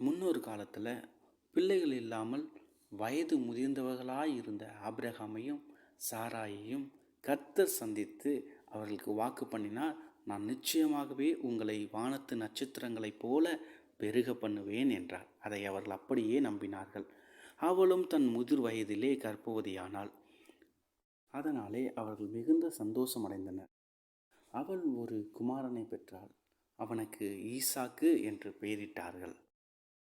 முன்னொரு காலத்தில் பிள்ளைகள் இல்லாமல் வயது முதிர்ந்தவர்களாய் இருந்த ஆபிரகாமையும் சாராயையும் கர்த்தர் சந்தித்து அவர்களுக்கு வாக்கு பண்ணினார். நான் நிச்சயமாகவே உங்களை வானத்து நட்சத்திரங்களைப் போல பெருக பண்ணுவேன் என்றார். அதை அவர்கள் அப்படியே நம்பினார்கள். அவளும் தன் முதிர் வயதிலே கர்ப்பவதியானாள். அதனாலே அவர்கள் மிகுந்த சந்தோஷமடைந்தனர். அவள் ஒரு குமாரனை பெற்றாள். அவனுக்கு ஈசாக்கு என்று பெயரிட்டார்கள்.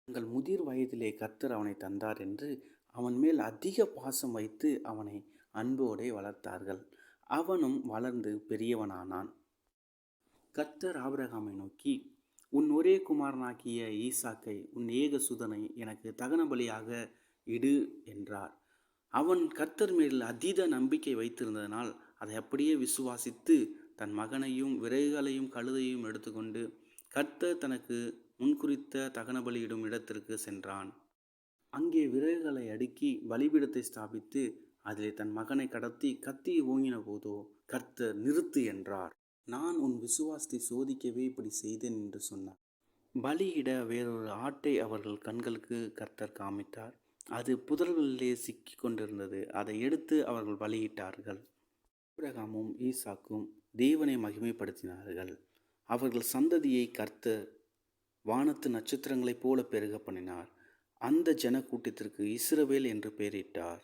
தங்கள் முதிர் வயதிலே கர்த்தர் அவனை தந்தார் என்று அவன் மேல் அதிக பாசம் வைத்து அவனை அன்போடே வளர்த்தார்கள். அவனும் வளர்ந்து பெரியவனானான். கர்த்தர் ஆபிரகாமை நோக்கி, உன் ஒரே குமாரனாகிய ஈசாக்கை, உன் ஏகசுதனை எனக்கு தகன பலியாக இடு என்றார். அவன் கர்த்தர் மேல் அதீத நம்பிக்கை வைத்திருந்ததனால் அதை அப்படியே விசுவாசித்து தன் மகனையும் விறகுகளையும் கழுதையும் எடுத்துக்கொண்டு கர்த்தர் தனக்கு முன்குறித்த தகன பலியிடும் இடத்திற்கு சென்றான். அங்கே விறகுகளை அடுக்கி பலிபீடத்தை ஸ்தாபித்து அதிலே தன் மகனை கடத்தி கத்தியை ஓங்கின போதோ கர்த்தர் நிறுத்து என்றார். நான் உன் விசுவாசத்தை சோதிக்கவே இப்படி செய்தேன் என்று சொன்னார். பலியிட வேறொரு ஆட்டை அவர்கள் கண்களுக்கு கர்த்தர் காமித்தார். அது புதர்களிலே சிக்கி கொண்டிருந்தது. அதை எடுத்து அவர்கள் பலியிட்டார்கள். ஆபிரகாமும் ஈசாக்கும் தேவனை மகிமைப்படுத்தினார்கள். அவர்கள் சந்ததியை கர்த்தர் வானத்து நட்சத்திரங்களைப் போல பெருக பண்ணினார். அந்த ஜனக்கூட்டத்திற்கு இஸ்ரவேல் என்று பெயரிட்டார்.